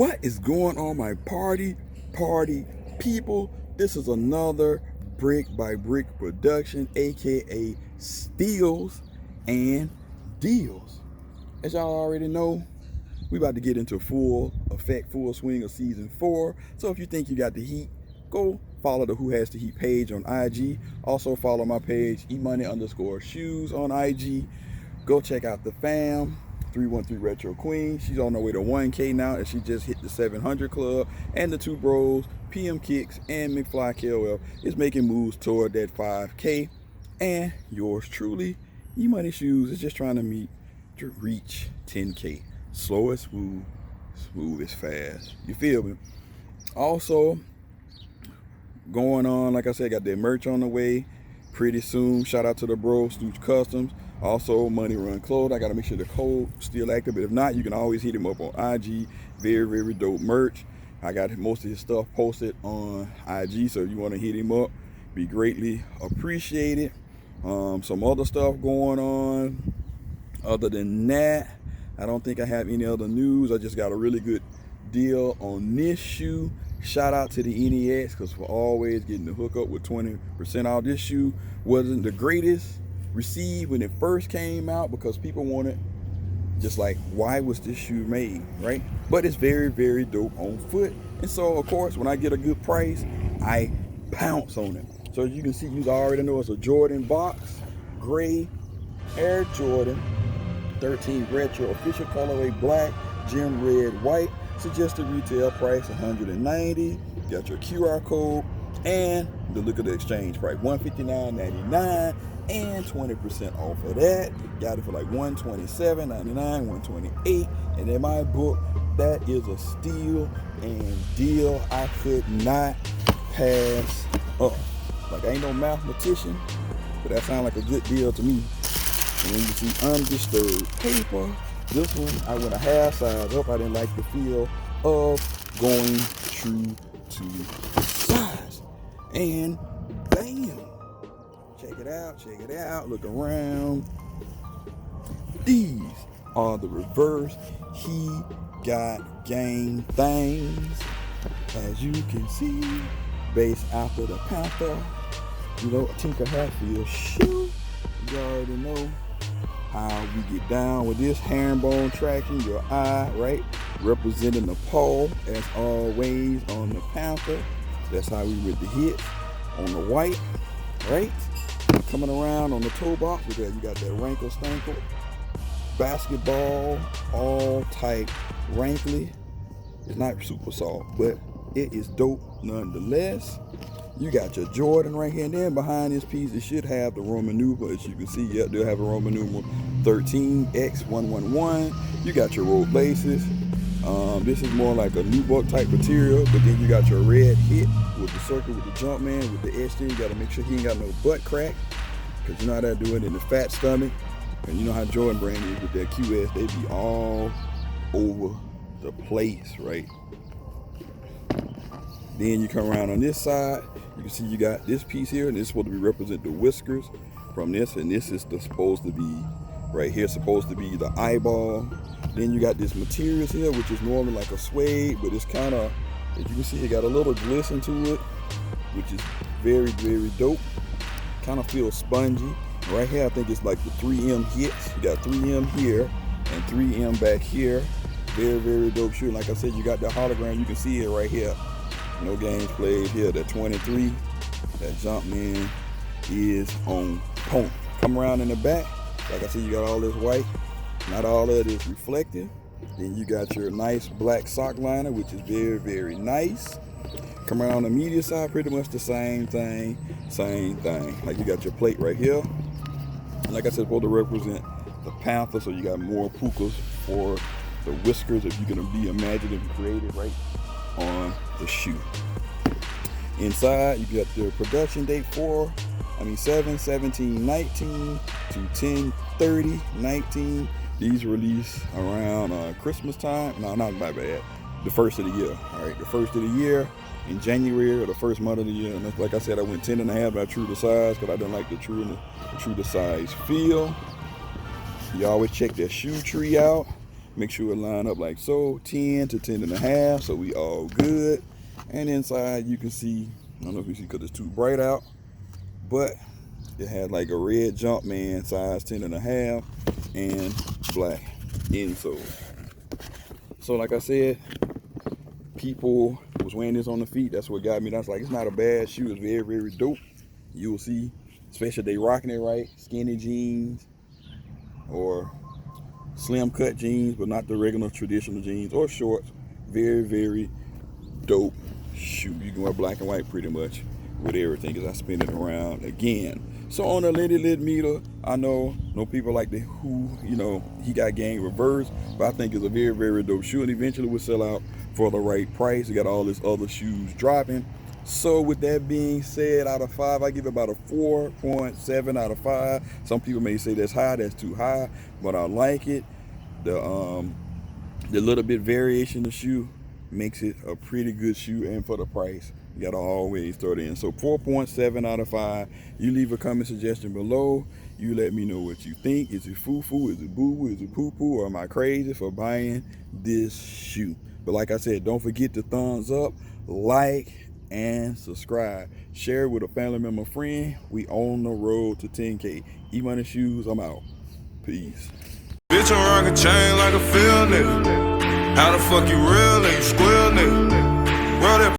What is going on, my party people? This is another Brick by Brick production, aka Steals and Deals. As y'all already know, we about to get into full swing of season 4. So if you think you got the heat, go follow the Who Has the Heat page on IG. Also follow my page, Emoneyshoes on IG. Go check out the fam, 313 Retro Queen. She's on her way to 1K now, and she just hit the 700 club. And the two bros, PMKICKZ and MCFLYKOF, is making moves toward that 5K. And yours truly, Emoneyshoes, is just trying to reach 10K. Slow is smooth, smooth is fast. You feel me? Also, going on, like I said, got that merch on the way pretty soon. Shout out to the bro, Stooge Customs. Also, Money Run Clothes. I got to make sure the code still active, but if not, you can always hit him up on IG. Very, very dope merch. I got most of his stuff posted on IG, so if you want to hit him up, be greatly appreciated. Some other stuff going on. Other than that, I don't think I have any other news. I just got a really good deal on this shoe. Shout out to the NEX, because we're always getting the hookup with 20% off. This shoe wasn't the greatest received when it first came out, because people wanted, just like, why was this shoe made, right? But it's very, very dope on foot. And so, of course, when I get a good price, I pounce on it. So as you can see, you already know it's a Jordan box, gray Air Jordan 13 Retro, official colorway black, gem red, white. Suggested retail price $190. Got your QR code and the look of the exchange price, $159.99, and 20% off of that. Got it for like $127.99, $128. And in my book, that is a steal and deal I could not pass up. Like, I ain't no mathematician, but that sounds like a good deal to me. And then you see undisturbed paper. This one, I went a half size up. I didn't like the feel of going true to size. And bam! Check it out, look around. These are the reverse He Got Game things. As you can see, based after the Panther, you know, Tinker Hatfield shoe. You already know how we get down with this. Herringbone tracking your eye, right? Representing the paw, as always, on the Panther. That's how we with the hit on the white, right? Coming around on the toe box, you got that rankle stankle. Basketball, all type rankly. It's not super soft, but it is dope nonetheless. You got your Jordan right here, and then behind this piece, it should have the Roman numeral. As you can see, yep, they'll have a Roman numeral 13X111. You got your rolled laces. This is more like a nubuck type material, but then you got your red hit with the circle, with the Jumpman, with the S there. You got to make sure he ain't got no butt crack, because you know how they do it in the fat stomach. And you know how Jordan brand is with their QS. They be all over the place, right? Then you come around on this side, you can see you got this piece here, and this is supposed to be represent the whiskers from this, and this is supposed to be right here, supposed to be the eyeball. Then you got this materials here, which is normally like a suede, but it's kind of, as you can see, it got a little glisten to it, which is very, very dope. Kind of feels spongy. Right here, I think it's like the 3M hits. You got 3M here and 3M back here. Very, very dope shoe. Like I said, you got the hologram. You can see it right here. No games played here. That 23, that Jumpman is on point. Come around in the back. Like I said, you got all this white. Not all of it is reflective. Then you got your nice black sock liner, which is very, very nice. Come around on the media side, pretty much the same thing. Like, you got your plate right here. And like I said, supposed to represent the Panther, so you got more pukas for the whiskers, if you're gonna be imaginative and creative, right, on the shoe. Inside, you got the production date 7/17/19 to 10/30/19. These release around Christmas time. No, not my bad. The first of the year. All right, the first of the year in January, or the first month of the year. And like I said, I went 10.5, but I true to size because I didn't like the true to size feel. You always check that shoe tree out. Make sure it line up like so, 10 to 10 and a half, so we all good. And inside you can see, I don't know if you see because it's too bright out, but it had like a red Jumpman size 10 and a half and black insole. So like I said, people was wearing this on the feet. That's what got me. That's like, it's not a bad shoe. It's very, very dope. You'll see, especially if they rocking it right, skinny jeans or slim cut jeans, but not the regular traditional jeans, or shorts. Very, very dope shoe. You can wear black and white pretty much with everything, because I spin it around again. So on the lit meter, I know people like the Who, you know, he got gang reverse, but I think it's a very, very dope shoe, and eventually will sell out for the right price. You got all this other shoes dropping. So with that being said, out of 5, I give it about a 4.7 out of 5. Some people may say that's high, that's too high, but I like it. The little bit variation in the shoe makes it a pretty good shoe, and for the price, you gotta always throw it in. So 4.7 out of 5. You leave a comment suggestion below. You let me know what you think. Is it foo-foo? Is it boo-boo? Is it poo-poo? Or am I crazy for buying this shoe? But like I said, don't forget to thumbs up, like, and subscribe. Share it with a family member, friend. We on the road to 10K. Emoneyshoes, I'm out. Peace. Bitch, I'm rockin' chain like a field nigga. How the fuck you real nigga, square nigga? Bro, that